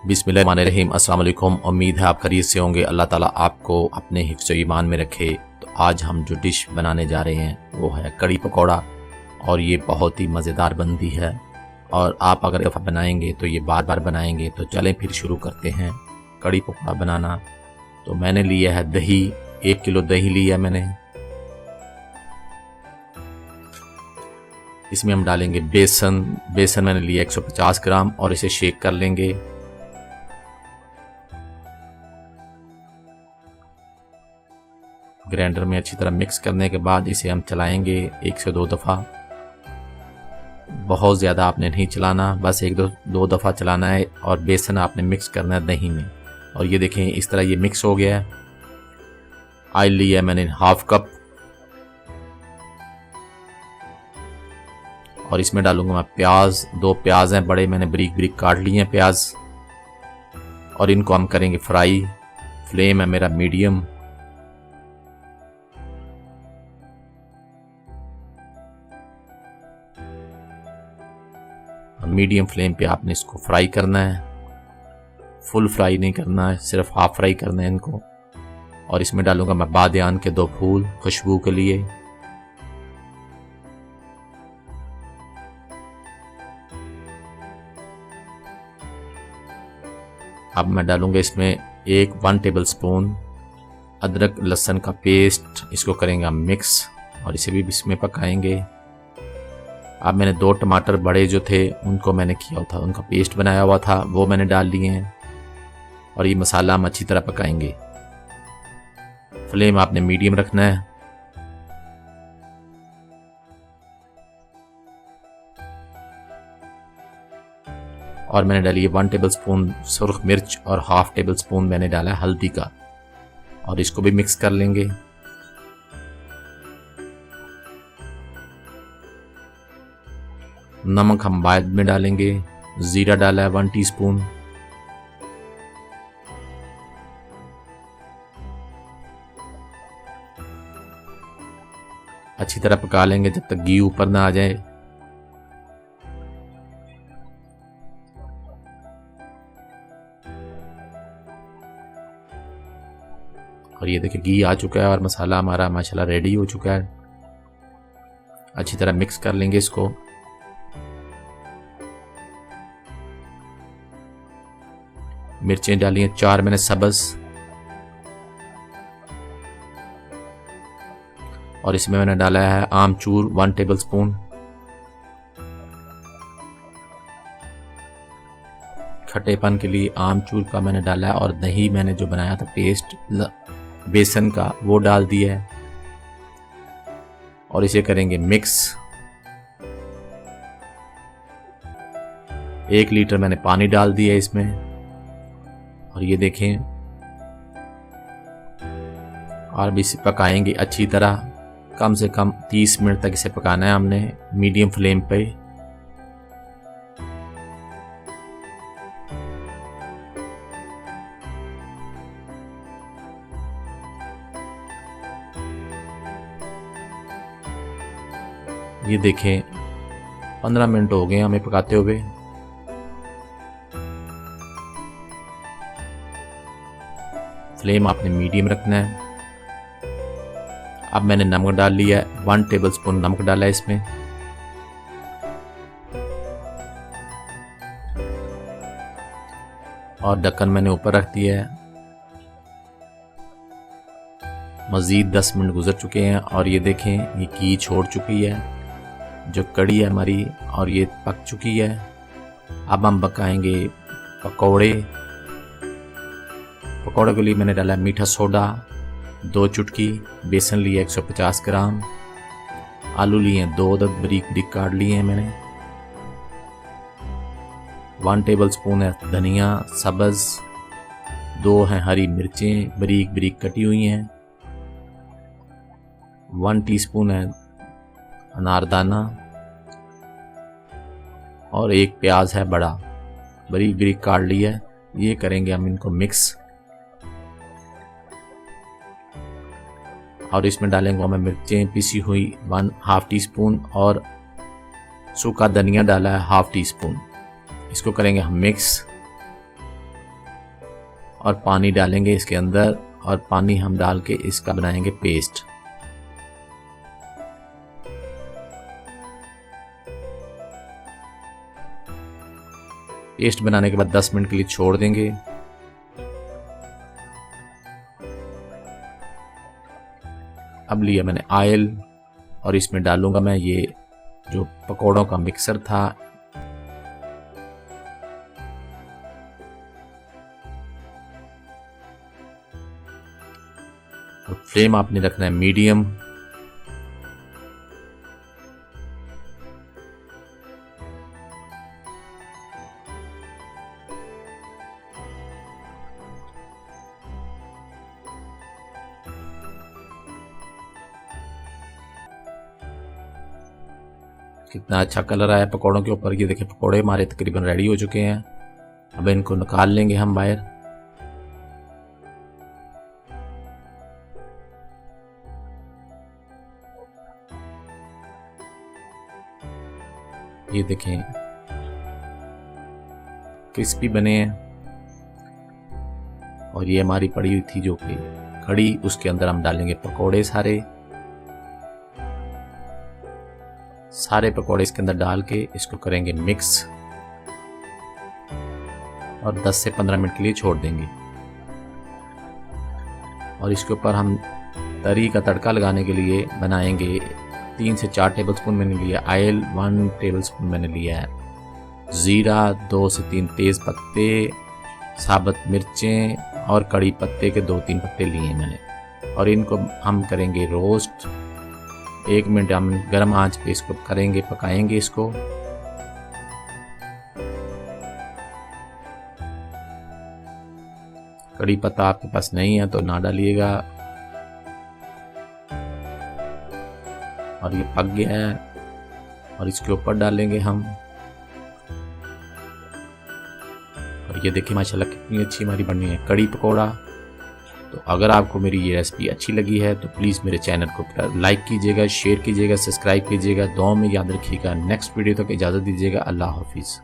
बिस्मिल्लाहिर्रहमानिर्रहीम। अस्सलाम वालेकुम। उम्मीद है आप खैरियत से होंगे। अल्लाह ताला आपको अपने हिफ्ज़ व ईमान में रखे। तो आज हम जो डिश बनाने जा रहे हैं वो है कड़ी पकौड़ा, और ये बहुत ही मज़ेदार बनती है, और आप अगर दफ़ा बनाएंगे तो ये बार बार बनाएंगे। तो चलें फिर शुरू करते हैं कड़ी पकौड़ा बनाना। तो मैंने लिया है दही, 1 किलो दही लिया मैंने। इसमें हम डालेंगे बेसन मैंने लिया 150 ग्राम, और इसे शेक कर लेंगे। ग्राइंडर में अच्छी तरह मिक्स करने के बाद इसे हम चलाएंगे 1 से 2 दफ़ा। बहुत ज़्यादा आपने नहीं चलाना, बस 1-2 दफ़ा चलाना है, और बेसन आपने मिक्स करना है दही में। और ये देखें इस तरह ये मिक्स हो गया है। ऑयल लिया है मैंने 1/2 कप, और इसमें डालूंगा मैं प्याज। 2 प्याज हैं बड़े, मैंने बारीक बारीक काट लिए हैं प्याज, और इनको हम करेंगे फ्राई। फ्लेम है मेरा मीडियम। मीडियम फ्लेम पे आपने इसको फ्राई करना है, फुल फ्राई नहीं करना है, सिर्फ हाफ फ्राई करना है इनको। और इसमें डालूंगा मैं बादियान के 2 फूल खुशबू के लिए। अब मैं डालूंगा इसमें 1 टेबल स्पून अदरक लहसुन का पेस्ट। इसको करेंगे हम मिक्स, और इसे भी इसमें पकाएंगे। अब मैंने 2 टमाटर बड़े जो थे उनको मैंने किया था, उनका पेस्ट बनाया हुआ था, वो मैंने डाल लिए हैं। और ये मसाला हम अच्छी तरह पकाएंगे। फ्लेम आपने मीडियम रखना है। और मैंने डाली 1 टेबल स्पून सुर्ख मिर्च, और 1/2 टेबल स्पून मैंने डाला है हल्दी का, और इसको भी मिक्स कर लेंगे। नमक हम बाद में डालेंगे। जीरा डाला है 1 टीस्पून। अच्छी तरह पका लेंगे जब तक घी ऊपर ना आ जाए। और ये देखिए घी आ चुका है, और मसाला हमारा माशाल्लाह रेडी हो चुका है। अच्छी तरह मिक्स कर लेंगे इसको। मिर्चें डाली हैं 4 मैंने सब्ज़, और इसमें मैंने डाला है आमचूर 1 टेबल स्पून। खट्टेपन के लिए आमचूर का मैंने डाला है, और दही मैंने जो बनाया था पेस्ट बेसन का वो डाल दिया है, और इसे करेंगे मिक्स। 1 लीटर मैंने पानी डाल दिया है इसमें, और ये देखें। और भी इसे पकाएंगे अच्छी तरह, कम से कम 30 मिनट तक इसे पकाना है हमने मीडियम फ्लेम पे। ये देखें 15 मिनट हो गए हमें पकाते हुए। फ्लेम आपने मीडियम रखना है। अब मैंने नमक डाल लिया है, 1 टेबल स्पून नमक डाला है इसमें। और ढक्कन मैंने ऊपर रख दिया है। मज़ीद 10 मिनट गुजर चुके हैं, और ये देखें ये घी छोड़ चुकी है जो कड़ी है हमारी, और ये पक चुकी है। अब हम पकाएंगे पकौड़े। पकौड़े के लिए मैंने डाला मीठा सोडा 2 चुटकी, बेसन लिया 150 ग्राम, आलू लिए हैं 2 अदद बारीक बारीक काट लिए हैं मैंने। 1 टेबल स्पून है धनिया सब्ज़, 2 हैं हरी मिर्चें बारीक बारीक कटी हुई हैं, 1 टीस्पून है अनारदाना, और 1 प्याज है बड़ा बारीक बारीक काट लिया है। ये करेंगे हम इनको मिक्स, और इसमें डालेंगे हमें मिर्चें पिसी हुई 1/2 टीस्पून, और सूखा धनिया डाला है ½ टीस्पून। इसको करेंगे हम मिक्स और पानी डालेंगे इसके अंदर, और पानी हम डाल के इसका बनाएंगे पेस्ट। पेस्ट बनाने के बाद 10 मिनट के लिए छोड़ देंगे। अब लिया मैंने ऑयल और इसमें डालूंगा मैं ये जो पकौड़ों का मिक्सर था। और फ्लेम आपने रखना है मीडियम। कितना अच्छा कलर आया पकौड़ों के ऊपर। ये देखिए पकौड़े हमारे तकरीबन रेडी हो चुके हैं। अब इनको निकाल लेंगे हम बाहर। ये देखें क्रिस्पी बने हैं। और ये हमारी पड़ी हुई थी जो कि कड़ी, उसके अंदर हम डालेंगे पकौड़े। सारे पकौड़े इसके अंदर डाल के इसको करेंगे मिक्स और 10 से 15 मिनट के लिए छोड़ देंगे। और इसके ऊपर हम तरी का तड़का लगाने के लिए बनाएंगे 3 से 4 टेबलस्पून मैंने लिया ऑयल, 1 टेबलस्पून मैंने लिया है ज़ीरा, 2 से 3 तेज़ पत्ते, साबुत मिर्चें और कड़ी पत्ते के 2-3 पत्ते लिए मैंने। और इनको हम करेंगे रोस्ट। 1 मिनट हम गरम आंच पे इसको करेंगे, पकाएंगे इसको। कड़ी पत्ता आपके पास नहीं है तो ना डालिएगा। और ये पक गया है और इसके ऊपर डालेंगे हम। और ये देखिए माशाल्लाह कितनी अच्छी हमारी बनी है कड़ी पकौड़ा। तो अगर आपको मेरी ये रेसिपी अच्छी लगी है तो प्लीज़ मेरे चैनल को लाइक कीजिएगा, शेयर कीजिएगा, सब्सक्राइब कीजिएगा। दुआ में याद रखिएगा। नेक्स्ट वीडियो तक इजाज़त दीजिएगा। अल्लाह हाफिज़।